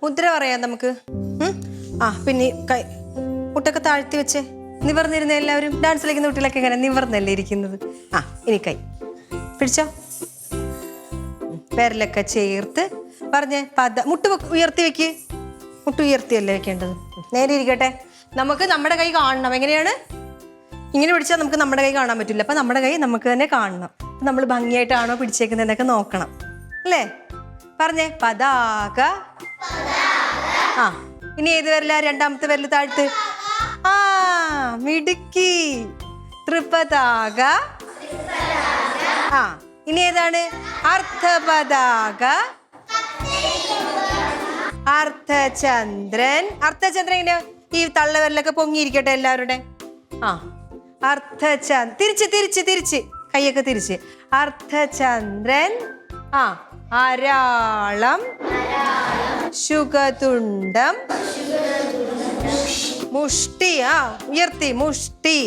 മുദ്ര പറയാം നമുക്ക്. പിന്നെ കൈ മുട്ടൊക്കെ താഴ്ത്തി വെച്ച് നിവർന്നിരുന്ന എല്ലാവരും ഡാൻസ് കളിക്കുന്ന കുട്ടികളൊക്കെ ഇങ്ങനെ നിവർന്നല്ലേ ഇരിക്കുന്നത്. ഇനി കൈ പിടിച്ചോ, വിരലൊക്കെ ചേർത്ത് പറഞ്ഞേ മുട്ട് ഉയർത്തി വെക്ക്. മുട്ട് ഉയർത്തിയല്ലേ വെക്കേണ്ടത്. നേരെ ഇരിക്കട്ടെ. നമുക്ക് നമ്മുടെ കൈ കാണണം. എങ്ങനെയാണ്? ഇങ്ങനെ പിടിച്ചാൽ നമുക്ക് നമ്മുടെ കൈ കാണാൻ പറ്റില്ല. അപ്പം നമ്മുടെ കൈ നമുക്ക് തന്നെ കാണണം. നമ്മൾ ഭംഗിയായിട്ടാണോ പിടിച്ചേക്കുന്നതെന്നൊക്കെ നോക്കണം അല്ലേ? പറഞ്ഞേ പതാക. ഇനി ഏത് വരല? രണ്ടാമത്തെ വരല് താഴ്ത്ത്. മിടുക്കി. ത്രിപതാക. ഇനി ഏതാണ്? അർദ്ധപതാക, അർദ്ധചന്ദ്രൻ. അർദ്ധചന്ദ്രൻ ഇങ്ങനെ ഈ തള്ളവരലൊക്കെ പൊങ്ങിയിരിക്കട്ടെ എല്ലാവരുടെ. തിരിച്ച് തിരിച്ച് തിരിച്ച് കൈയൊക്കെ തിരിച്ച്. അർദ്ധചന്ദ്രൻ. അരാളം, ശുഗതുണ്ടം, മുഷ്ടി. ഉയർത്തി മുഷ്ടി.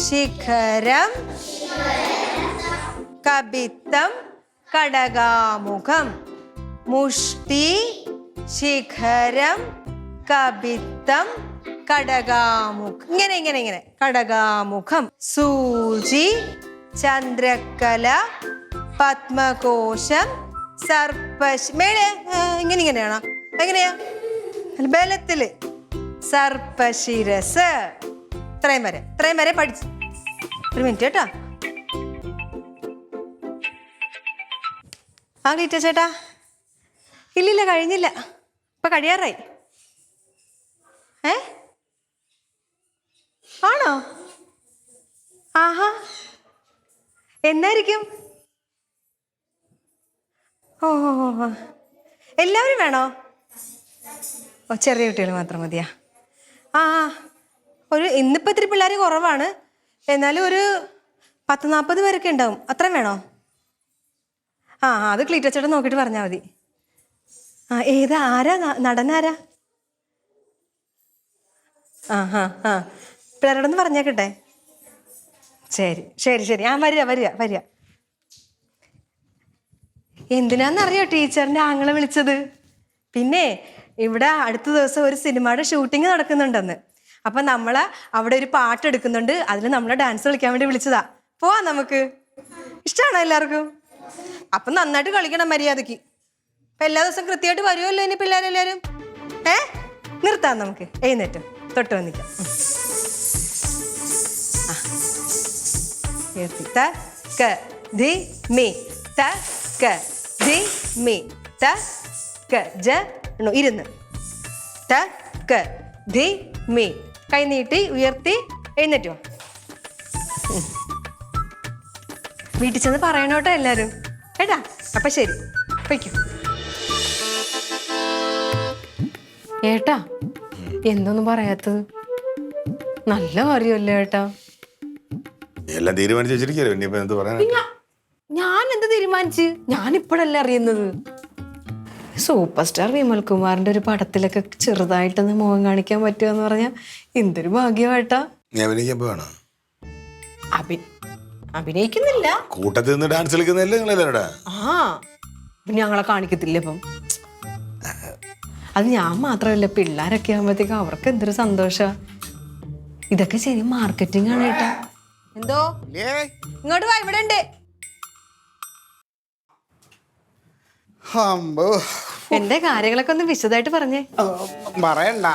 ശിഖരം, കപിത്തം, കടകാമുഖം. മുഷ്ടി, ശിഖരം, കപിത്തം, കടകാമുഖം. ഇങ്ങനെ ഇങ്ങനെ ഇങ്ങനെ കടകാമുഖം. സൂചി, ചന്ദ്രക്കല, പത്മകോശം, സർപ്പശിരസ്. ഇങ്ങനെ ഇങ്ങനെയാണോ? എങ്ങനെയാ? ബലത്തില് സർപ്പശിരസ്. ഇത്രയും വരെ പഠിച്ചു. ഒരു മിനിറ്റ് കേട്ടോ. ക്ലീറ്റോ ചേട്ടാ? ഇല്ലില്ല, കഴിഞ്ഞില്ല. ഇപ്പൊ കഴിയാറായി. ആണോ? എന്നായിരിക്കും? എല്ലാവരും വേണോ? ചെറിയ കുട്ടികൾ മാത്രം മതിയാ? ഇന്നിപ്പോൾ ഇത്തിരി പിള്ളേർ കുറവാണ്. എന്നാലും ഒരു 10-40 പേരൊക്കെ ഉണ്ടാവും. അത്രയും വേണോ? അത് ക്ലീറ്റോ ചേട്ടൻ നോക്കിയിട്ട് പറഞ്ഞാൽ മതി. ഏതാ? ആരാ നടനാരാ? പിള്ളേരോടൊന്ന് പറഞ്ഞേക്കട്ടെ. ശരി ശരി ശരി. വരിക. എന്തിനാന്നറിയോ ടീച്ചറിൻ്റെ ആങ്ങളെ വിളിച്ചത്? പിന്നെ ഇവിടെ അടുത്ത ദിവസം ഒരു സിനിമയുടെ ഷൂട്ടിങ് നടക്കുന്നുണ്ടെന്ന്. അപ്പം നമ്മൾ അവിടെ ഒരു പാട്ട് എടുക്കുന്നുണ്ട്. അതിൽ നമ്മളെ ഡാൻസ് കളിക്കാൻ വേണ്ടി വിളിച്ചതാ. പോവാ നമുക്ക്. ഇഷ്ടമാണോ എല്ലാവർക്കും? അപ്പം നന്നായിട്ട് കളിക്കണം മര്യാദയ്ക്ക്. അപ്പം എല്ലാ ദിവസവും കൃത്യമായിട്ട് വരുമല്ലോ ഇനി പിള്ളേരെല്ലാവരും. നിർത്താം നമുക്ക്. എഴുന്നേറ്റ് തൊട്ട് വന്നിക്കാം. ഇരുന്ന് കൈ നീട്ടി ഉയർത്തി എഴുന്നേറ്റോ. വീട്ടിൽ ചെന്ന് പറയണോട്ടോ എല്ലാരും കേട്ടാ. അപ്പൊ ശരി, വയ്ക്കൂ. ഏട്ടാ, എന്തൊന്നും പറയാത്തത്? നല്ല കാര്യമല്ലേ ഏട്ടാ? എല്ലാം തീരുമാനിച്ചു വെച്ചിരിക്കല്ലോ. ഞാൻ എന്ത് തീരുമാനിച്ച്? ഞാൻ ഇപ്പോഴല്ലേ അറിയുന്നത്. സൂപ്പർ സ്റ്റാർ വിമൽ കുമാറിന്റെ ഒരു പടത്തിലൊക്കെ ചെറുതായിട്ടൊന്ന് മുഖം കാണിക്കാൻ പറ്റുമെന്ന് പറഞ്ഞാൽ എന്തൊരു ഭാഗ്യമായിട്ടാ. അഭിനയിക്കുന്നില്ല, കൂട്ടത്തിൽ നിന്ന് ഡാൻസ് കളിക്കുന്നല്ലേ. ഞങ്ങളെ കാണിക്കത്തില്ല. ഇപ്പം അത് ഞാൻ മാത്രമല്ല, പിള്ളേരൊക്കെ ആകുമ്പോഴത്തേക്കും അവർക്ക് എന്തൊരു സന്തോഷ. ഇതൊക്കെ ശരി മാർക്കറ്റിംഗ് ആണ് ഏട്ടാ. എന്തോ ഇങ്ങോട്ട് വാ, ഇവിടെ ഉണ്ട്. എന്റെ കാര്യങ്ങളൊക്കെ ഒന്ന് വിശദമായിട്ട് പറഞ്ഞേ. പറയണ്ട.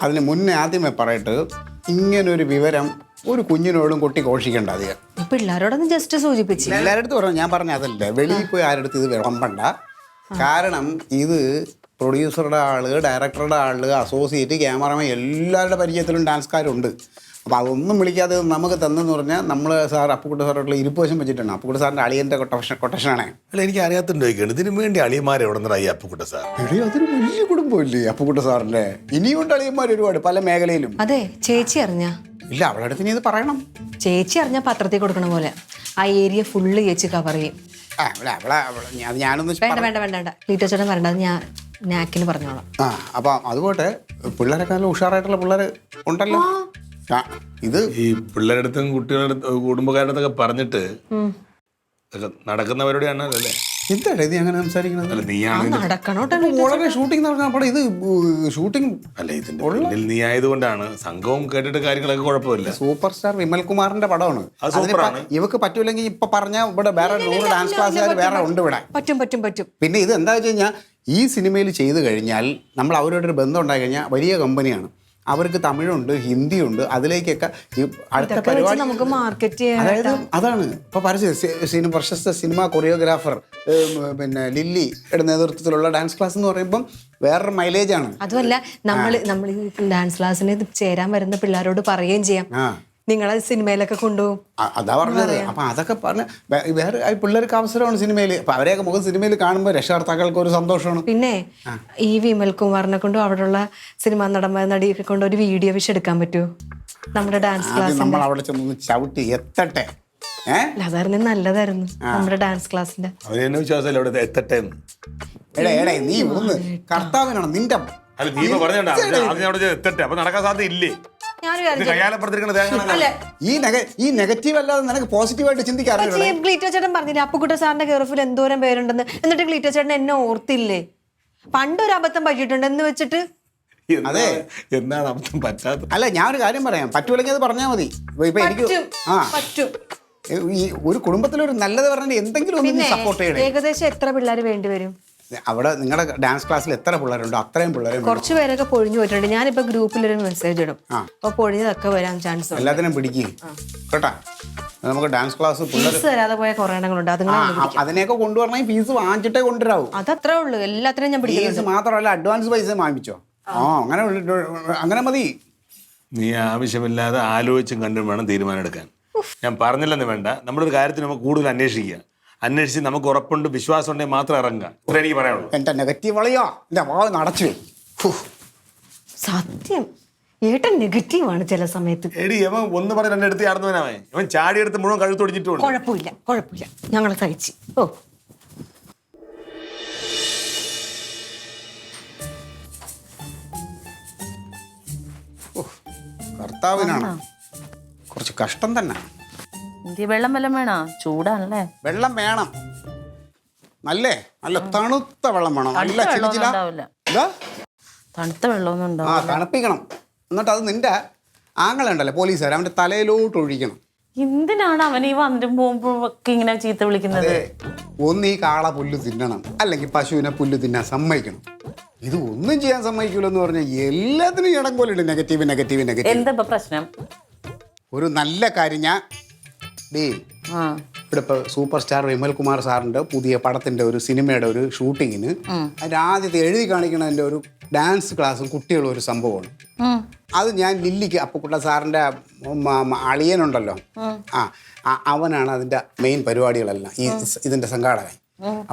അതിന് മുന്നേ ആദ്യമേ പറയട്ട്, ഇങ്ങനൊരു വിവരം ഒരു കുഞ്ഞിനോടും കൊട്ടി ഘോഷിക്കണ്ട. അധികം പിള്ളേരോടൊന്ന് ജസ്റ്റ് സൂചിപ്പിച്ചു. എല്ലാവരുടെ അടുത്ത് പറഞ്ഞു. ഞാൻ പറഞ്ഞ അതല്ലേ, വെളിയിൽ പോയി ആരുടെ ഇത് വിളമ്പണ്ട. കാരണം ഇത് പ്രൊഡ്യൂസറുടെ ആള്, ഡയറക്ടറുടെ ആള്, അസോസിയേറ്റ്, ക്യാമറമാൻ എല്ലാവരുടെ പരിചയത്തിലും ഡാൻസ്കാരുണ്ട്. അപ്പോൾ അതൊന്നും വിളിക്കാതെ നമുക്ക് തന്നെന്ന് പറഞ്ഞാൽ നമ്മൾ സാർ അപ്പുക്കുട്ട സാറായിട്ടുള്ള ഇരുപ്പുവശം വെച്ചിട്ടുണ്ട്. അപ്പുക്കുട്ട സാറിൻ്റെ അളിയൻ്റെ കൊട്ടേഷനാണ്. അല്ല, എനിക്ക് അറിയാത്തുണ്ടോ ഇതിനു വേണ്ടി അളിയന്മാർ എവിടെ നിന്നായി അപ്പുക്കുട്ട സാർ? എടേ, അതൊരു വലിയ കുടുംബമില്ലേ അപ്പുക്കുട്ട സാറിൻ്റെ? ഇനിയുണ്ട് അളിയന്മാർ ഒരുപാട് പല മേഖലയിലും. അതെ, ചേച്ചി അറിഞ്ഞ? ഇല്ല, അവളുടെ അടുത്ത് നീ ഇത് പറയണം. ചേച്ചി അറിഞ്ഞ പത്രത്തിൽ കൊടുക്കണ പോലെ ആ ഏരിയ ഫുള്ള് ചേച്ചി കവർ ചെയ്യും. ഞാനൊന്ന് വേണ്ട ക്ലീറ്റോ ചേട്ടൻ പറയണ്ട, അത് ഞാൻ നാക്കിന് പറഞ്ഞോളാം. അപ്പം അതുപോട്ടെ, പിള്ളേരൊക്കെ നല്ല ഉഷാറായിട്ടുള്ള പിള്ളേർ ഉണ്ടല്ലോ. ഇത് ഈ പിള്ളേരുടെ അടുത്തും കുട്ടികളുടെ അടുത്ത് കുടുംബക്കാരുടെ അടുത്തൊക്കെ പറഞ്ഞിട്ട് ഇതൊക്കെ നടക്കുന്ന പരിപാടിയാണ് അല്ലേ? എന്താണ് നീ അങ്ങനെ സംസാരിക്കുന്നത്? അല്ല നീയാണ് നടക്കണോട്ടെ വളരെ ഷൂട്ടിംഗ് നടക്കണം. അപ്പോൾ ഇത് ഷൂട്ടിംഗ് അല്ല ഇതിന്റെ പിന്നിൽ നീ ആയതുകൊണ്ടാണ്. സംഘവും കേട്ടിട്ട് കാര്യങ്ങളൊക്കെ കുഴപ്പമില്ല. സൂപ്പർ സ്റ്റാർ വിമൽ കുമാറിന്റെ പടമാണ്. അത് സൂപ്പറാണ്. ഇവക്ക് പറ്റൂലെങ്കിൽ ഇപ്പൊ പറഞ്ഞ ഇവിടെ വേറെ 100 ഡാൻസ് ക്ലാസ്സുകാർ വേറെ ഉണ്ട് ഇവിടെ. പറ്റും. പിന്നെ ഇത് എന്താ വെച്ച് കഴിഞ്ഞാൽ ഈ സിനിമയിൽ ചെയ്ത് കഴിഞ്ഞാൽ നമ്മൾ അവരോടൊരു ബന്ധം ഉണ്ടായി കഴിഞ്ഞാൽ വലിയ കമ്പനിയാണ്. അവർക്ക് തമിഴുണ്ട്, ഹിന്ദിയുണ്ട്. അതിലേക്കൊക്കെ ഈ അടുത്ത പരിപാടി നമുക്ക് മാർക്കറ്റ് ചെയ്യാൻ. അതായത് അതാണ് ഇപ്പൊ പ്രശസ്ത സിനിമ കൊറിയോഗ്രാഫർ പിന്നെ ലില്ലിയുടെ നേതൃത്വത്തിലുള്ള ഡാൻസ് ക്ലാസ് എന്ന് പറയുമ്പം വേറൊരു മൈലേജാണ്. അതുമല്ല നമ്മൾ ഈ ഡാൻസ് ക്ലാസ്സിന് ചേരാൻ വരുന്ന പിള്ളേരോട് പറയുകയും ചെയ്യാം, നിങ്ങളെ സിനിമയിലൊക്കെ കൊണ്ടുപോകും. അതാ പറഞ്ഞത്. അപ്പൊ അതൊക്കെ പറഞ്ഞ വേറെ പിള്ളേർക്ക് അവസരമാണ് സിനിമയിൽ. അപ്പൊ അവരെയൊക്കെ മുഖം സിനിമയിൽ കാണുമ്പോൾ രക്ഷകർത്താക്കൾക്ക് ഒരു സന്തോഷമാണ്. പിന്നെ ഈ വിമൽ കുമാറിനെ കൊണ്ടും അവിടെയുള്ള സിനിമാ നടന്മാർ നടിയൊക്കെ കൊണ്ട് ഒരു വീഡിയോ വിഷ് എടുക്കാൻ പറ്റുമോ നമ്മുടെ ഡാൻസ് ക്ലാസ്? നമ്മൾ അവിടെ ചെന്ന് ചവിട്ടി എത്തട്ടെ. അതായിരുന്നു നല്ലതായിരുന്നു നമ്മുടെ ഡാൻസ് ക്ലാസ്സിന്റെ. അവനെന്നെ വിശ്വാസമല്ല അവിടെ എത്തട്ടെ എന്ന്. എടേ നീ ഒന്ന് കർത്താവിനാണ് നിന്റെ. അല്ല നീ ഇപ്പൊ പറഞ്ഞോണ്ടാ അവിടെ എത്തട്ടെ. അപ്പൊ നടക്കാൻ സാധ്യത ഇല്ലേ? ഈ നെഗറ്റീവ് അല്ലാതെ നിനക്ക് പോസിറ്റീവായിട്ട് ചിന്തിക്കാറില്ല. ഗ്ലീറ്റോ ചേട്ടൻ പറഞ്ഞില്ലേ അപ്പുക്കുട്ട സാറിന്റെ കെയർഫിൽ എന്തോരം പേരുണ്ടെന്ന്. എന്നിട്ട് ഗ്ലീറ്റോ ചേട്ടൻ എന്നെ ഓർത്തില്ലേ? പണ്ടൊരു അബദ്ധം പറ്റിയിട്ടുണ്ട് എന്ന് വെച്ചിട്ട്. അതെ, എന്താണ് അബദ്ധം പറ്റാത്തത്? അല്ല ഞാൻ ഒരു കാര്യം പറയാം, പറ്റൂല്ലെങ്കിൽ അത് പറഞ്ഞാൽ മതി. ഇപ്പൊ എനിക്ക് ഈ ഒരു കുടുംബത്തിലൊരു നല്ലത് പറഞ്ഞാൽ എന്തെങ്കിലും ഒന്ന് സപ്പോർട്ട് ചെയ്യണം. ഏകദേശം എത്ര പിള്ളേർ വേണ്ടിവരും അവിടെ? നിങ്ങളുടെ ഡാൻസ് ക്ലാസ്സിൽ എത്ര പിള്ളേരുണ്ടോ അത്രയും പിള്ളേരെ. കുറച്ച് പേരൊക്കെ പൊഴിഞ്ഞു പോയിട്ടുണ്ട്. ഞാനിപ്പോ ഗ്രൂപ്പിലൊരു മെസ്സേജ് ഇടും, അപ്പൊ പൊഴിഞ്ഞതൊക്കെ വരാൻ ചാൻസ് ഉണ്ട്. എല്ലാത്തിനും പിടിക്കും കേട്ടാ. നമുക്ക് ഡാൻസ് ക്ലാസ് ഫീസ് തരാതെ പോയ കുറെ എണ്ണങ്ങളുണ്ട്. അതിനെയൊക്കെ കൊണ്ടുവരണമെങ്കിൽ ഫീസ് വാങ്ങിച്ചിട്ടേ കൊണ്ടുവരാവൂ. അതത്രേ ഉള്ളൂ. എല്ലാത്തിനും ഞാൻ ഫീസ് മാത്രമല്ല അഡ്വാൻസ് പൈസ വാങ്ങിച്ചോ. അങ്ങനെ മതി. നീ ആവശ്യമില്ലാതെ ആലോചിച്ചും കണ്ടും വേണം തീരുമാനം എടുക്കാൻ. ഞാൻ പറഞ്ഞില്ലെന്ന് വേണ്ട. നമ്മുടെ ഒരു കാര്യത്തിന് നമുക്ക് കൂടുതൽ അന്വേഷിച്ച് നമുക്ക് ഉറപ്പുണ്ട്, വിശ്വാസം ഉണ്ടെങ്കിൽ മാത്രം ഇറങ്ങുക. ഇത്ര എനിക്ക് പറയാനുള്ളൂ. എന്റെ നെഗറ്റീവ് വളയോ എന്റെ വാ നടച്ചു. സത്യം ഏട്ടൻ നെഗറ്റീവാണ് ചില സമയത്ത്. എടി അവൻ ഒന്ന് പറഞ്ഞ രണ്ടെടുത്ത് ആടുന്നവനാവേ. അവൻ ചാടിയെടുത്ത് മുഴുവൻ കഴുത്തൊടിച്ചിട്ടുണ്ട്. കുഴപ്പമില്ല ഞങ്ങളെ സഹിച്ച്. കർത്താവിനാണ് കുറച്ച് കഷ്ടം തന്നെ. വെള്ളം വേണോ? ചൂടാണല്ലേ? വെള്ളം വേണം. നല്ല തണുത്ത വെള്ളം വേണം. നല്ല തണുത്ത വെള്ളമൊന്നും ഉണ്ടാവും. തണുപ്പിക്കണം. എന്നിട്ട് അത് നിന്റെ ആങ്ങളുണ്ടല്ലോ പോലീസുകാർ, അവന്റെ തലയിലോട്ട് ഒഴിക്കണം. എന്തിനാണ് അവൻ ഈ വന്നിട്ട് പോകുമ്പോഴൊക്കെ ഇങ്ങനെ ചീത്ത വിളിക്കുന്നത്? ഒന്ന് ഈ കാള പുല്ല് തിന്നണം, അല്ലെങ്കിൽ പശുവിനെ പുല്ല് തിന്നാൻ സമ്മതിക്കണം. ഇത് ഒന്നും ചെയ്യാൻ സമ്മതിക്കൂലെന്ന് പറഞ്ഞാൽ എല്ലാത്തിനും ഇടം പോലെ നെഗറ്റീവ്. എന്താ പ്രശ്നം? ഒരു നല്ല കാര്യം ഞാൻ ഇവിടെ ഇപ്പോൾ സൂപ്പർ സ്റ്റാർ വിമൽ കുമാർ സാറിൻ്റെ പുതിയ പടത്തിൻ്റെ ഒരു സിനിമയുടെ ഒരു ഷൂട്ടിങ്ങിന് അതിൻ്റെ ആദ്യത്തെ എഴുതി കാണിക്കണതിൻ്റെ ഒരു ഡാൻസ് ക്ലാസ്സും കുട്ടികളും ഒരു സംഭവമാണ്. അത് ഞാൻ ലില്ലിക്ക് അപ്പുക്കുട്ട സാറിൻ്റെ അളിയനുണ്ടല്ലോ, അവനാണ് അതിൻ്റെ മെയിൻ പരിപാടികളെല്ലാം ഇതിൻ്റെ സംഘാടകൻ.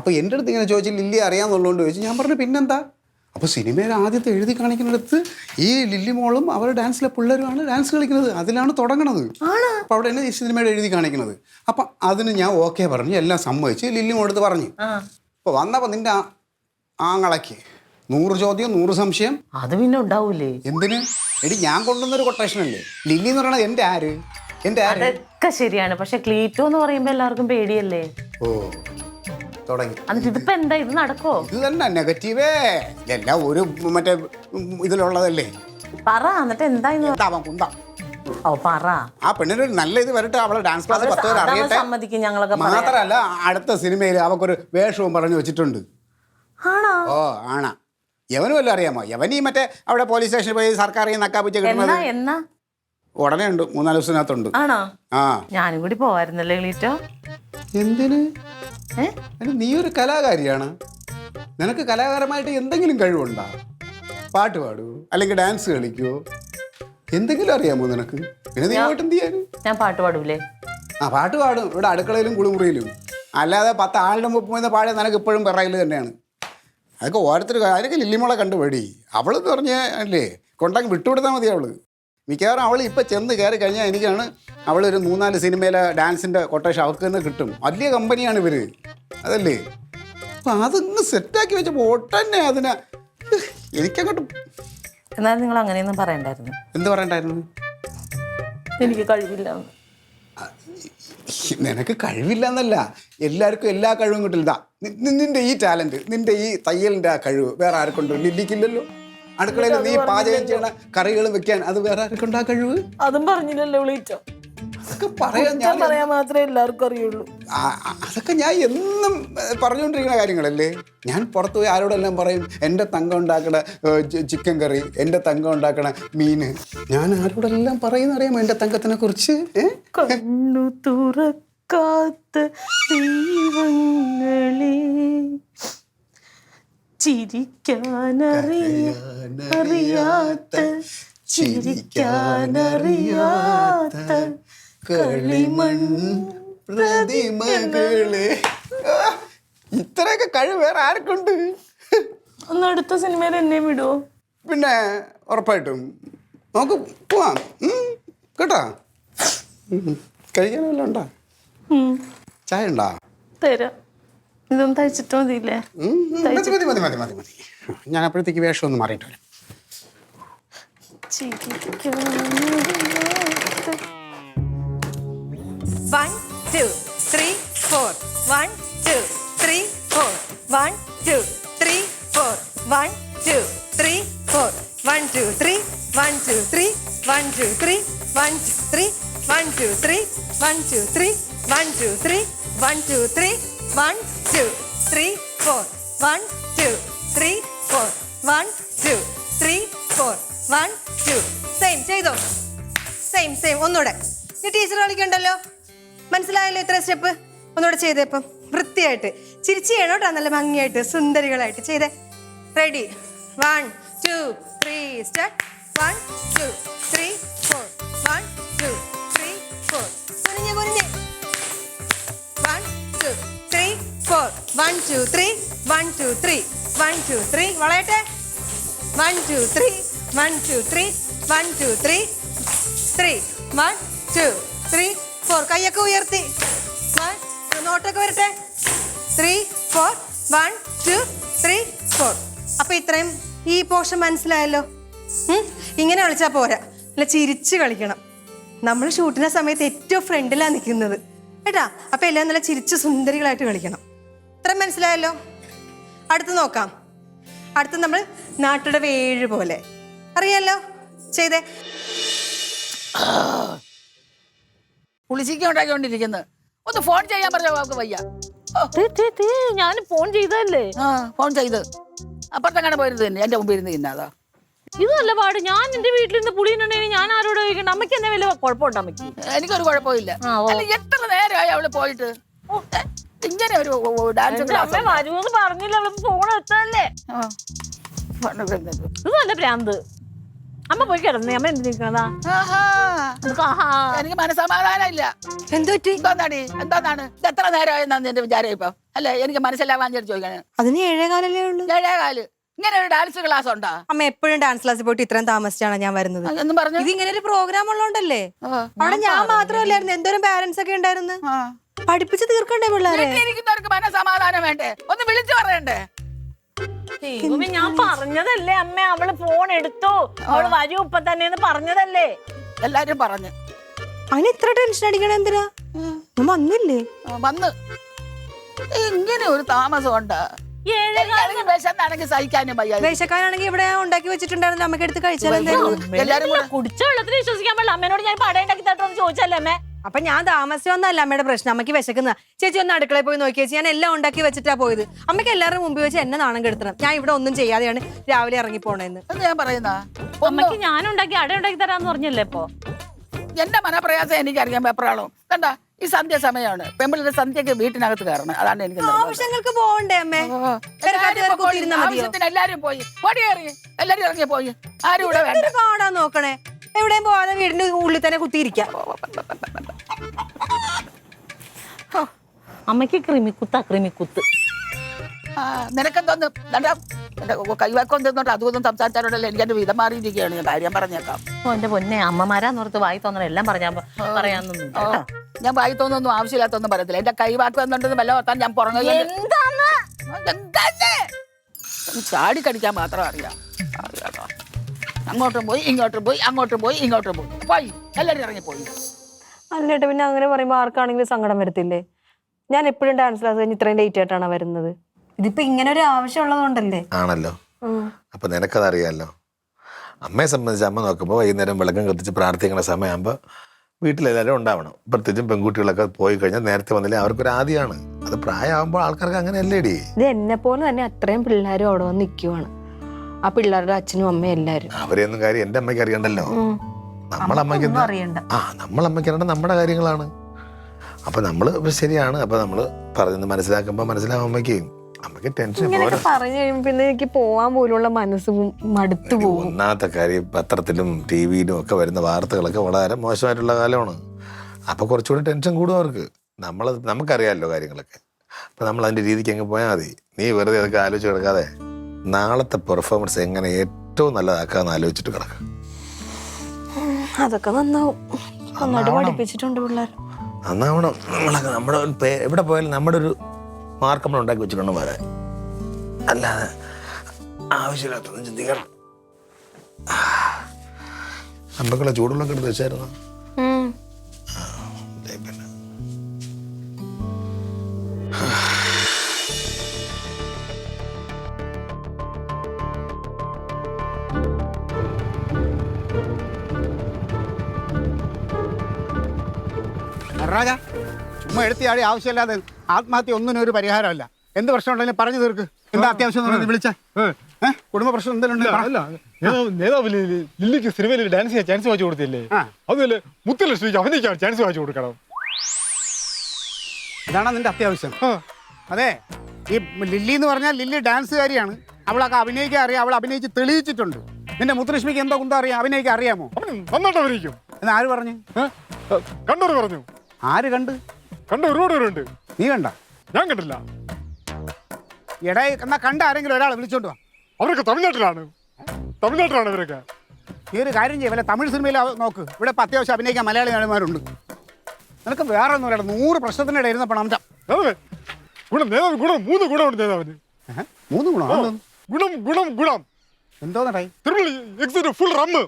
അപ്പോൾ എൻ്റെ അടുത്ത് ഇങ്ങനെ ചോദിച്ചു ലില്ലി അറിയാമെന്നുള്ളതുകൊണ്ട് ചോദിച്ചു. ഞാൻ പറഞ്ഞു പിന്നെന്താ. അപ്പോൾ സിനിമയിൽ ആദ്യത്തെ എഴുതി കാണിക്കുന്നിടത്ത് ഈ ലില്ലി മോളും അവരുടെ ഡാൻസിലെ പിള്ളേരുമാണ് ഡാൻസ് കളിക്കുന്നത്. അതിലാണ് തുടങ്ങണത്. അപ്പോൾ അവിടെ തന്നെ ഈ സിനിമയുടെ എഴുതി കാണിക്കുന്നത്. അപ്പം അതിന് ഞാൻ ഓക്കെ പറഞ്ഞു, എല്ലാം സമ്മതിച്ച് ലില്ലി മോളെടുത്ത് പറഞ്ഞു. അപ്പോൾ വന്നപ്പോൾ നിന്റെ ആങ്ങളയ്ക്ക് 100 ചോദ്യം 100 സംശയം. അത് പിന്നെ ഉണ്ടാവൂലേ? എന്തിന് എടി, ഞാൻ കൊണ്ടുവന്നൊരു കൊട്ടേഷൻ അല്ലേ. ലില്ലി എന്ന് പറയണത് എൻ്റെ ആര്. അതൊക്കെ ശരിയാണ്, പക്ഷെ ക്ലീറ്റോ എന്ന് പറയുമ്പോൾ എല്ലാവർക്കും പേടിയല്ലേ. തുടങ്ങി. എന്നിട്ട് ഇതിപ്പോ എന്താ, ഇത് നടക്കോ? ഇത് തന്നെ നെഗറ്റീവേ എല്ലാം ഒരു മറ്റേ ഇതിലുള്ളതല്ലേ. പറ എന്നിട്ട് എന്താ പറ. ആ പെണ്ണിന് നല്ല ഇത് വരട്ടെ, അവളെ ഡാൻസ് ക്ലാസ് 10 പേര് അറിയട്ടെ. സമ്മതിക്കും ഞങ്ങളൊക്കെ. മാത്രല്ല അടുത്ത സിനിമയിൽ അവക്കൊരു വേഷവും പറഞ്ഞു വെച്ചിട്ടുണ്ട്. ഓ ആണാ. യവനും വല്ലതും അറിയാമോ? യവൻ ഈ മറ്റേ അവിടെ പോലീസ് സ്റ്റേഷനിൽ പോയി സർക്കാർ നക്കാപ്പിച്ച കിട്ടുന്നത് ഉടനെ ഉണ്ട്, 3-4 ദിവസത്തിനകത്തുണ്ട്. ആണോ? ഞാനും കൂടി പോവായിരുന്നല്ലേ ക്ലീറ്റോ. എന്തിന്? നീ ഒരു കലാകാരിയാണ്. നിനക്ക് കലാകാരമായിട്ട് എന്തെങ്കിലും കഴിവുണ്ടോ? പാട്ട് പാടൂ, അല്ലെങ്കിൽ ഡാൻസ് കളിക്കുവോ, എന്തെങ്കിലും അറിയാമോ നിനക്ക്? പിന്നെ നീ പോയിട്ട് എന്ത് ചെയ്യാനും? ഞാൻ പാട്ട് പാടൂലേ? പാട്ട് പാടും ഇവിടെ അടുക്കളയിലും കുളിമുറിയിലും. അല്ലാതെ 10 ആളുടെ മുമ്പ് പാടിയ നിനക്ക് ഇപ്പോഴും പിറയിൽ തന്നെയാണ്. അതൊക്കെ ഓരോരുത്തർ. അതിനൊക്കെ ലില്ലിമോളെ കണ്ടുപേടി. അവളെന്ന് പറഞ്ഞാൽ അല്ലേ കൊണ്ടങ്ങ് വിട്ടുകൊടുത്താൽ മതി. അവള് മിക്കവാറും അവൾ ഇപ്പം ചെന്ന് കയറി കഴിഞ്ഞാൽ എനിക്കാണ് അവളൊരു 3-4 സിനിമയിലെ ഡാൻസിൻ്റെ കൊട്ടേഷൻ അവർക്ക് തന്നെ കിട്ടും. വലിയ കമ്പനിയാണ് ഇവർ, അതല്ലേ. അപ്പം അതൊന്ന് സെറ്റാക്കി വെച്ചപ്പോൾ ഒട്ടന്നെ അതിനെ എനിക്കങ്ങോട്ട്. എന്നാലും നിങ്ങൾ അങ്ങനെയൊന്നും പറയണ്ടായിരുന്നു. എന്ത് പറയണ്ടായിരുന്നു? എനിക്ക് കഴിവില്ല. നിനക്ക് കഴിവില്ല എന്നല്ല, എല്ലാവർക്കും എല്ലാ കഴിവും കിട്ടില്ല. നിന്റെ ഈ ടാലന്റ്, നിന്റെ ഈ തയ്യലിന്റെ ആ കഴിവ് വേറെ ആർക്കുണ്ടോ? ലില്ലിക്കില്ലല്ലോ. അടുക്കളയിൽ നീ പാചകം ചെയ്യണ കറികൾ വെക്കാൻ അത് വേറെ ആർക്കുണ്ടോ ആ കഴിവ്? അതും പറഞ്ഞില്ലല്ലോ വിളിച്ചോ. അതൊക്കെ പറയാൻ മാത്രമേ എല്ലാവർക്കും അറിയുള്ളൂ. അതൊക്കെ ഞാൻ എന്നും പറഞ്ഞുകൊണ്ടിരിക്കുന്ന കാര്യങ്ങളല്ലേ. ഞാൻ പുറത്തു പോയി ആരോടെല്ലാം പറയും എൻ്റെ തങ്കം ഉണ്ടാക്കണ ചിക്കൻ കറി, എൻ്റെ തങ്കം ഉണ്ടാക്കണ മീന്. ഞാൻ ആരോടെല്ലാം പറയുന്ന അറിയാമോ എൻ്റെ തങ്കത്തിനെ കുറിച്ച്? കണ്ണു തുറക്കാത്ത ദൈവങ്ങളെ, ചിരിക്കാനറിയാത്ത ചിരിക്കാനറിയാത്ത കളിമൺ പ്രതിമകളെ. ഇത്രയൊക്കെ കഴിവ് വേറെ ആർക്കുണ്ട്? ഒന്ന് അടുത്ത സിനിമയിൽ എന്നെ വിടുവോ? പിന്നെ ഉറപ്പായിട്ടും നമുക്ക് പോവാം കേട്ടോ. കഴിക്കാനെല്ലാം ഉണ്ടോ? ചായ ഉണ്ടോ? തരാം. ഇതൊന്നും തയ്ച്ചിട്ട് മതിയില്ലേ? മതി മതി മതി മതി മതി മതി. ഞാൻ അപ്പോഴത്തേക്ക് വേഷം ഒന്ന് മാറിയിട്ട് വരാം. One, two, three, four. 1, 2, 3, 4. 1, 2, 3, 4. 1, 2, 3, 4. 1, 2, 3. 1, 2, 3. 1, 2, 3. 1, 2, 3. 1, 2, 3. 1, 2, 3. 1, 2, 3. 1, 2, 3. 1, 2, 3, 4. 1, 2, 3, 4. 1, 2, 3, 4. 1, 2. Same ചെയ്തോ? സെയിം ഒന്നുകൂടെ. ഈ ടീച്ചർ കളിക്കണ്ടല്ലോ. മനസ്സിലായല്ലോ ഇത്ര സ്റ്റെപ്പ്? ഒന്നുകൂടെ ചെയ്തേ. ഇപ്പം വൃത്തിയായിട്ട് ചിരിച്ച് ചെയ്യണം കേട്ടോ. നല്ല ഭംഗിയായിട്ട് സുന്ദരികളായിട്ട് ചെയ്തേ. റെഡി? 1, 2, 3 സ്റ്റാർട്ട്. 1, 2, 3, 4. 1, 2, 3, 4. കുനിഞ്ഞ് 1, 2, 3, 4. 1, 2, 3. 1, 2, 3. 1, 2, 3. വളയട്ടെ. 1, 2, 3. 1, 2, 3. 1, 2, 3. 3. 1, 2, 3, 4. കൈയൊക്കെ ഉയർത്തി. നോട്ടൊക്കെ വരട്ടെ. 3, 4. 1, 2, 3, 4. അപ്പൊ ഇത്രയും ഈ പോർഷൻ മനസ്സിലായല്ലോ. ഇങ്ങനെ കളിച്ചാൽ പോരാ, അല്ല ചിരിച്ച് കളിക്കണം. നമ്മൾ ഷൂട്ടിന്റെ സമയത്ത് ഏറ്റവും ഫ്രണ്ടിലാണ് നിൽക്കുന്നത് കേട്ടാ. അപ്പൊ എല്ലാം നല്ല ചിരിച്ച് സുന്ദരികളായിട്ട് കളിക്കണം. ഇത്രയും മനസ്സിലായല്ലോ. അടുത്ത് നോക്കാം. അടുത്ത് നമ്മൾ നാട്ടുടെ വേഴ് പോലെ അറിയാലോ. ചെയ്തേ. പുളിച്ചിക്ക ഉണ്ടാക്കിക്കൊണ്ടിരിക്കുന്നത്. ഒന്ന് ഫോൺ ചെയ്യാൻ പറഞ്ഞ അവർക്ക് വയ്യ. ഞാൻ ഫോൺ ചെയ്തല്ലേ. ഫോൺ ചെയ്ത് അപ്പുറത്തെങ്ങനെ പോയിരുന്നത് തന്നെ എന്റെ മുമ്പിൽ ഇരുന്ന് തിന്നാതാ. ഇതല്ല പാട്. ഞാൻ എന്റെ വീട്ടിൽ നിന്ന് പുളിയുണ്ടെങ്കിൽ ഞാൻ ആരോട് ചോദിക്കണ്ട? അമ്മയ്ക്ക് എന്നെ വലിയ കുഴപ്പമുണ്ടോ? അമ്മയ്ക്ക് എനിക്കൊരു കുഴപ്പമില്ല. അല്ല എത്ര നേരമായി അവള് പോയിട്ട്? ഇങ്ങനെ ഒരു ഡാൻസ് ക്ലാസ് വരുമെന്ന് പറഞ്ഞില്ല. അവള് ഫോൺ എത്തല്ലേ. ഇതല്ല ഭ്രാന്ത്. അമ്മ പോയി കിടന്നേ. അമ്മ എന്ത് നിൽക്കണതാ? എനിക്ക് മനസ്സമാധാനം ഇല്ല. എന്താന്നാണ് ഇത് എത്ര നേരമായെന്നാണ് എന്റെ വിചാരം ഇപ്പൊ? അല്ലെ എനിക്ക് മനസ്സിലാവാൻ ചോദിക്കാണ്. അതിന് 7:15 ഉള്ളൂ. 7:15. ഇങ്ങനെ ഒരു ഡാൻസ് ക്ലാസ് ഉണ്ടാ? അമ്മ എപ്പോഴും ഡാൻസ് ക്ലാസ്സിൽ പോയിട്ട് ഇത്രയും താമസിച്ചാണ് ഞാൻ വരുന്നത്. എന്നും പറഞ്ഞു ഇത് ഇങ്ങനെ ഒരു പ്രോഗ്രാം ഉള്ളോണ്ടല്ലേ. അവിടെ ഞാൻ മാത്രമല്ലായിരുന്നു, എന്തോരം പാരന്റ്സ് ഒക്കെ ഉണ്ടായിരുന്നു. പഠിപ്പിച്ച് തീർക്കണ്ടേ പിള്ളേരെ? ഇരിക്കുന്നവർക്ക് മനസ്സമാധാനം വേണ്ടേ? ഒന്ന് വിളിച്ചു പറയണ്ടേ? ഞാൻ പറഞ്ഞതല്ലേ അമ്മ. അവള് ഫോൺ എടുത്തു, അവള് വരൂ ഇപ്പൊ തന്നെ പറഞ്ഞതല്ലേ. എല്ലാരും പറഞ്ഞു. അതിന് ഇത്ര ടെൻഷൻ അടിക്കണ എന്തിനാ? വന്നില്ലേ? വന്ന് ഇങ്ങനെ ഒരു താമസം ഉണ്ടാ? വിശന്നാണെങ്കിൽ സഹിക്കാനും വയ്യ. വിശക്കാനാണെങ്കിൽ ഇവിടെ ഉണ്ടാക്കി വെച്ചിട്ടുണ്ടായിരുന്നു. അമ്മക്ക് എടുത്ത് കഴിച്ചാലും എല്ലാരും കൂടെ കുടിച്ച വെള്ളത്തിന് വിശ്വസിക്കാൻ പാടില്ല. അമ്മേനോട് ഞാൻ പട ഉണ്ടാക്കി തട്ടോന്ന് ചോദിച്ചല്ലേ അമ്മേ. അപ്പൊ ഞാൻ താമസിച്ചൊന്നല്ല അമ്മയുടെ പ്രശ്നം. അമ്മയ്ക്ക് വിശക്കുന്ന. ചേച്ചി ഒന്ന് അടുക്കളയിൽ പോയി നോക്കി ചേച്ചി. ഞാൻ എല്ലാം ഉണ്ടാക്കി വെച്ചിട്ടാ പോയത്. അമ്മയ്ക്ക് എല്ലാവരും മുമ്പിൽ വെച്ച് എന്നെ നാണം കെടുത്തണം. ഞാൻ ഇവിടെ ഒന്നും ചെയ്യാതെയാണ് രാവിലെ ഇറങ്ങി പോണേന്ന്. ഞാൻ പറയുന്ന അമ്മയ്ക്ക് ഞാൻ ഉണ്ടാക്കി അട ഉണ്ടാക്കി തരാന്ന് പറഞ്ഞല്ലേ ഇപ്പൊ. എന്റെ മനപ്രയാസം എനിക്കറിയാൻ എപ്പോഴാണോ കണ്ട ഈ സന്ധ്യ സമയമാണ്. പെമ്പിളുടെ സന്ധ്യക്ക് വീട്ടിനകത്ത് കയറണം. അതാണ് എനിക്ക് ആവശ്യങ്ങൾക്ക് പോകണ്ടേ അമ്മേ? ആവശ്യത്തിന് എല്ലാരും പോയി ഓടിയേറി. എല്ലാരും ഇറങ്ങി പോയി. ആരും ഇവിടെ വേണ്ട. പാടാൻ നോക്കണേ. എവിടെയും പോവാതെ വീടിന്റെ ഉള്ളിൽ തന്നെ കുത്തിയിരിക്കാം. അമ്മയ്ക്ക് ക്രിമിക്കുത്ത്. നിനക്കെന്തോന്ന് കൈവാക്കം തന്നോട്ട് അതൊന്നും സംസാരിച്ചാലോടല്ലോ എനിക്ക് എന്റെ വിധം മാറിയിരിക്കുകയാണ്. ഞാൻ കാര്യം പറഞ്ഞേക്കാം. എന്റെ പൊന്നെ അമ്മമാരാന്നോർത്ത് വായി തോന്നണം എല്ലാം പറയാനൊന്നും. ഞാൻ വായി തോന്നൊന്നും ആവശ്യമില്ലാത്തൊന്നും പറയത്തില്ല. എന്റെ കൈവാക്കം എന്നുണ്ടെന്ന് വല്ല ഓർത്താൻ ഞാൻ പുറങ്ങ ചാടി കടിക്കാൻ മാത്രം അറിയാം. അങ്ങോട്ടും പോയി ഇങ്ങോട്ടും പോയി, അങ്ങോട്ടും പോയി ഇങ്ങോട്ടും പോയി. എല്ലാരും ഇറങ്ങിപ്പോയി. അല്ല ഏട്ടാ, പിന്നെ അങ്ങനെ പറയുമ്പോൾ ആർക്കാണെങ്കിലും സങ്കടം വരത്തില്ലേ? ഞാൻ എപ്പോഴും ഡാൻസ് ക്ലാസ് കഴിഞ്ഞ് ഇത്രയും ലേറ്റ് ആയിട്ടാണ് വരുന്നത്. ഇതിപ്പോ ഇങ്ങനെ ഒരു ആവശ്യം ഉള്ളതുകൊണ്ടല്ലേ. ആണല്ലോ. അപ്പൊ നിനക്കതറിയാലോ. അമ്മയെ സംബന്ധിച്ച് അമ്മ നോക്കുമ്പോൾ വൈകുന്നേരം വിളക്കം കത്തിച്ച് പ്രാർത്ഥിക്കുന്ന സമയമാകുമ്പോൾ വീട്ടിലെല്ലാവരും ഉണ്ടാവണം. പ്രത്യേകിച്ചും പെൺകുട്ടികളൊക്കെ പോയി കഴിഞ്ഞാൽ നേരത്തെ വന്നില്ലേ അവർക്കൊരു ആദ്യമാണ്. അത് പ്രായമാകുമ്പോൾ ആൾക്കാർക്ക് അങ്ങനെ അല്ലേടി. ഇത് എന്നെ പോലെ തന്നെ അത്രയും പിള്ളേരും അവിടെ വന്ന് നിൽക്കുവാണ്. ആ പിള്ളേരുടെ അച്ഛനും അമ്മയും എല്ലാരും. അവരെയൊന്നും കാര്യം എൻ്റെ അമ്മയ്ക്ക് അറിയണ്ടല്ലോ. നമ്മളമ്മയ്ക്ക് നമ്മളമ്മയ്ക്ക് അറിയണ്ട നമ്മുടെ കാര്യങ്ങളാണ്. അപ്പൊ നമ്മള് ശരിയാണ്. അപ്പൊ നമ്മള് പറഞ്ഞ് മനസ്സിലാക്കുമ്പോ മനസ്സിലാവും അമ്മയ്ക്ക് ടെൻഷൻ. പറഞ്ഞു കഴിയുമ്പോ പിന്നെ എനിക്ക് പോവാൻ പോലുള്ള മനസ്സ് മടുത്തു പോകും. ഒന്നാമത്തെ കാര്യം പത്രത്തിലും ടിവിയിലും ഒക്കെ വരുന്ന വാർത്തകളൊക്കെ വളരെ മോശമായിട്ടുള്ള കാലമാണ്. അപ്പൊ കുറച്ചുകൂടി ടെൻഷൻ കൂടും അവർക്ക്. നമുക്കറിയാമല്ലോ കാര്യങ്ങളൊക്കെ. അപ്പൊ നമ്മൾ അതിന്റെ രീതിക്ക് അങ്ങ് പോയാൽ മതി. നീ വെറുതെ അതൊക്കെ ആലോചിച്ച് കിടക്കാതെ നാളത്തെ പെർഫോമൻസ് എങ്ങനെ ഏറ്റവും നല്ലതാക്കാന്ന് ആലോചിച്ചിട്ട് കിടക്കാം. അതൊക്കെ നന്നാവും. നന്നായിട്ട് പഠിപ്പിച്ചിട്ടുണ്ട് പിള്ളേർ. നന്നാവണം. നമ്മളൊക്കെ നമ്മുടെ എവിടെ പോയാലും നമ്മുടെ ഒരു മാർക്ക് നമ്മൾ ഉണ്ടാക്കി വെച്ചിട്ടുണ്ട് വരാൻ. അല്ലാതെ ആവശ്യമില്ലാത്തൊന്നും ചിന്തിക്കണം. അമ്പക്കുള്ള ചൂടുള്ളൊക്കെ എടുത്ത് വെച്ചായിരുന്നു. പിന്നെ നടരാജ ചുമ്മാ എടുത്തിയാടി ആവശ്യമില്ലാതെ ആത്മഹത്യ ഒന്നിനും ഒരു പരിഹാരമല്ല. എന്ത് പ്രശ്നം ഉണ്ടെങ്കിലും പറഞ്ഞു തീർക്ക്. എന്താ അത്യാവശ്യം വിളിച്ച കുടുംബ പ്രശ്നം എന്തെങ്കിലും ലില്ലിക്ക് സിനിമയിൽ ഡാൻസ് ചെയ്യാൻ ചാൻസ് വാങ്ങിച്ചു കൊടുത്തില്ലേ? അതുപോലെ മുത്തലക്ഷ്മിക്ക് അഭിനയിക്കാൻ ചാൻസ് വാങ്ങിച്ചു കൊടുക്കണം. ഇതാണോ നിന്റെ അത്യാവശ്യം? അതെ, ഈ ലില്ലി എന്ന് പറഞ്ഞാൽ ലില്ലി ഡാൻസുകാരിയാണ്. അവളൊക്കെ അഭിനയിക്കാൻ അറിയാം. അവൾ അഭിനയിച്ച് തെളിയിച്ചിട്ടുണ്ട്. നിന്റെ മുത്തലക്ഷ്മിക്ക് എന്തോ കുന്തം അറിയാം, അഭിനയിക്കാൻ അറിയാമോ? നന്നായിട്ട് അഭിനയിക്കും എന്ന് ആര് പറഞ്ഞു? കണ്ടവർ പറഞ്ഞു. ആര് കണ്ട്? കണ്ട ഒരുപാട് പേരുണ്ട്. നീ കണ്ട? ഞാൻ കണ്ടില്ല. എടാ, എന്നാ കണ്ട ആരെങ്കിലും ഒരാളെ വിളിച്ചോണ്ട് വാ. അവരൊക്കെ തമിഴ്നാട്ടിലാണ് ഇവരൊക്കെ. ഈ ഒരു കാര്യം ചെയ്യും, വല്ല തമിഴ് സിനിമയിൽ നോക്ക്. ഇവിടെ ഇപ്പം അത്യാവശ്യം അഭിനയിക്കാൻ മലയാളി നടന്മാരുണ്ട്. നിനക്ക് വേറെ ഒന്നും ഇല്ല. 100 പ്രശ്നത്തിൻ്റെ ഇടയിൽ ഇരുന്നപ്പോൾ അമിത ഗുണം 3 ഗുണമുണ്ട് നേതാവിന്. 3 ഗുണം? ഗുണം എന്തോന്നടായി? Full rum.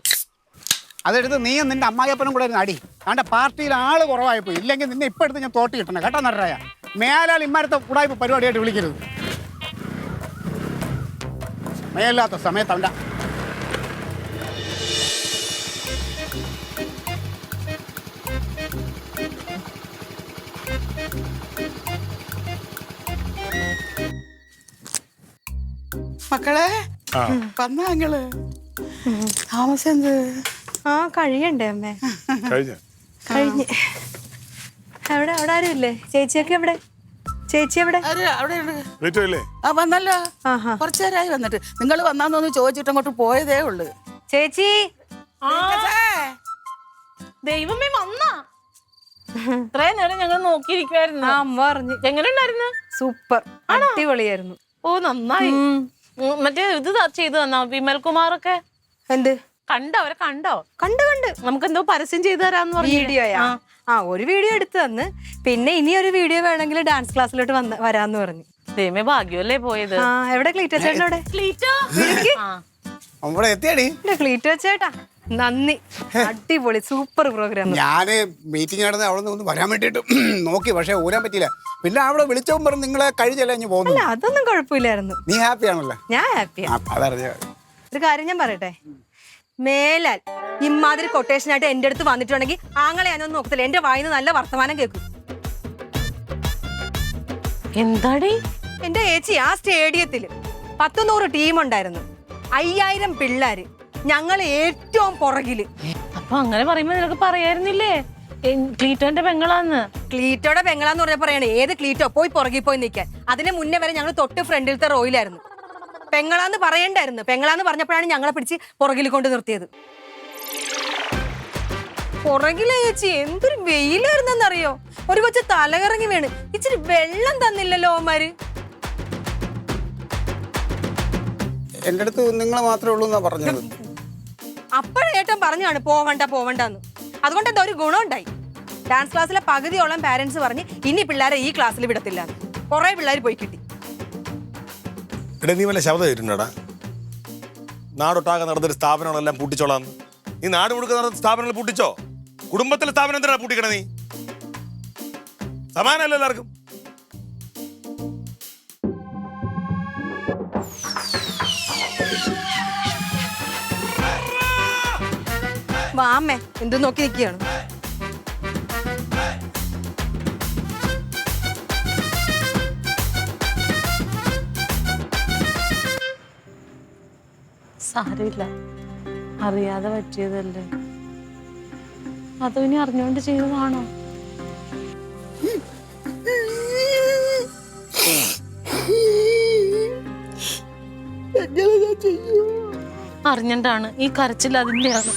അതെടുത്ത് നീയും നിന്റെ അമ്മായിയപ്പനും കൂടെ ഒരു അടി. അവൻ്റെ പാർട്ടിയിൽ ആള് കുറവായിപ്പോയി. ഇല്ലെങ്കിൽ നിന്നെ ഇപ്പം എടുത്ത് ഞാൻ തോട്ടി കിട്ടണം കേട്ടോ നടരായ. മേലാൽ ഇമ്മാരത്തെ കൂടായ്പ പരിപാടിയായിട്ട് വിളിക്കരുത്. മേലാത്ത സമയത്ത് അവൻ്റെ മക്കളെ വന്നാങ്ങള് താമസം എന്ത്? കഴിയണ്ടേ അമ്മേ? കഴിഞ്ഞ കഴിഞ്ഞ്. അവിടെ ആരും ഇല്ലേ? ചേച്ചിയൊക്കെ എവിടെ? ചേച്ചി എവിടെ? അവിടെ വന്നല്ലോ. കുറച്ചു നേരമായി വന്നിട്ട്. നിങ്ങൾ വന്നാന്നൊന്ന് ചോദിച്ചിട്ട് അങ്ങോട്ട് പോയതേ ഉള്ളു. ചേച്ചി ദൈവമേ വന്നാ. ഇത്രയും നേരം ഞങ്ങൾ നോക്കിയിരിക്കുവായിരുന്നു. അമ്മ പറഞ്ഞു. എങ്ങനെ ഉണ്ടായിരുന്നു? സൂപ്പർ, അടിപൊളിയായിരുന്നു. ഓ നന്നായി. മറ്റേ ഇത് ചെയ്തു തന്നോ വിമൽകുമാറൊക്കെ? എന്ത് കണ്ടോ? അവരെ കണ്ടോ? കണ്ട് നമുക്ക് എന്തോ പരസ്യം ചെയ്തു തരാന്ന് പറഞ്ഞു. വീഡിയോയാ? ഒരു വീഡിയോ എടുത്തു തന്ന്. പിന്നെ ഇനി ഒരു വീഡിയോ വേണമെങ്കിൽ ഡാൻസ് ക്ലാസ്സിലോട്ട് വരാന്ന് പറഞ്ഞു. ദൈവമേ ഭാഗ്യമല്ലേ പോയത്. എവിടെ ക്ലീറ്റോ ചേട്ടനോടെ? ക്ലീറ്റോ ചേട്ടാ നന്ദി. അടിപൊളി സൂപ്പർ പ്രോഗ്രാം. ഞാന് മീറ്റിംഗ് നടന്ന് അവിടെ നിന്ന് വരാൻ വേണ്ടിയിട്ട് നോക്കി, പക്ഷെ ഊരാൻ പറ്റിയില്ല. പിന്നെ അവിടെ വിളിച്ചവൻ പറഞ്ഞു നിങ്ങളെ കഴിഞ്ഞല്ലേ ഞാൻ പോകുന്നു. അതൊന്നും കുഴപ്പമില്ലായിരുന്നു. നീ ഹാപ്പിയാണല്ലോ? ഞാൻ ഹാപ്പിയാ. അതറിഞ്ഞ ഒരു കാര്യം ഞാൻ പറയട്ടെ, മേലാൽ ഇമാതിരി കൊട്ടേഷനായിട്ട് എന്റെ അടുത്ത് വന്നിട്ടുണ്ടെങ്കിൽ ആങ്ങളെ ഞാനൊന്നും നോക്കത്തില്ല. എന്റെ വായിന്ന് നല്ല വർത്തമാനം കേൾക്കും. എന്താടി? എന്റെ ചേച്ചി ആ സ്റ്റേഡിയത്തില് 100 ടീം ഉണ്ടായിരുന്നു. 5000 പിള്ളേര്. ഞങ്ങൾ ഏറ്റവും പുറകില്. അപ്പൊ അങ്ങനെ പറയുമ്പോ നിനക്ക് പറയായിരുന്നില്ലേ ക്ലീറ്റോന്റെ പെങ്ങളാന്ന്? ക്ലീറ്റോയുടെ പെങ്ങളാന്ന് പറഞ്ഞ പറയണേ. ഏത് ക്ലീറ്റോ? പോയി പുറകിൽ പോയി നിൽക്കാൻ. അതിന് മുന്നേ വരെ ഞങ്ങൾ തൊട്ട് ഫ്രണ്ടിലത്തെ റോയിലായിരുന്നു. പെങ്ങളാന്ന് പറയണ്ടായിരുന്നു. പെങ്ങളാന്ന് പറഞ്ഞപ്പോഴാണ് ഞങ്ങളെ പിടിച്ച് പുറകിൽ കൊണ്ട് നിർത്തിയത്. പുറകിലെ ചേച്ചി എന്തൊരു വെയിലായിരുന്നെന്നറിയോ? ഒരു കൊച്ചു തലകറങ്ങി വീണ്. ഇച്ചിരി വെള്ളം തന്നില്ലല്ലോ അവന്മാര്. എന്റെ അടുത്ത് നിങ്ങൾ മാത്രമേ ഉള്ളൂ എന്നാ പറഞ്ഞത്. അപ്പോഴേട്ടൻ പറഞ്ഞാണ് പോവണ്ടെന്ന്. അതുകൊണ്ട് എന്താ ഒരു ഗുണം ഉണ്ടായി. ഡാൻസ് ക്ലാസ്സിലെ പകുതിയോളം പാരന്റ്സ് പറഞ്ഞ് ഇനി പിള്ളേരെ ഈ ക്ലാസ്സിൽ വിടത്തില്ല. കുറെ പിള്ളേർ പോയി കിട്ടി. നീ വല്ല ശബ്ദം കേട്ടിട്ടുണ്ടോടാ? നാടൊട്ടാകെ നടന്നൊരു സ്ഥാപനങ്ങളെല്ലാം പൂട്ടിച്ചോളാന്ന്. നീ നാട് മുഴുக்க നടന്ന സ്ഥാപനങ്ങൾ പൂട്ടിച്ചോ? കുടുംബത്തിലെ സ്ഥാപനം എന്തിനാ പൂട്ടിക്കണേ നീ? സമാനമല്ലോ എല്ലാവർക്കും. വാ അമ്മേ, എന്ത് നോക്കി നിൽക്കുകയാണ്? സാരമില്ല, അറിയാതെ പറ്റിയതല്ലേ. അതോ ഇനി അറിഞ്ഞുകൊണ്ട് ചെയ്തതാണോ? അറിഞ്ഞിട്ടാണ് ഈ കരച്ചിൽ അതിന്റെയാണ്.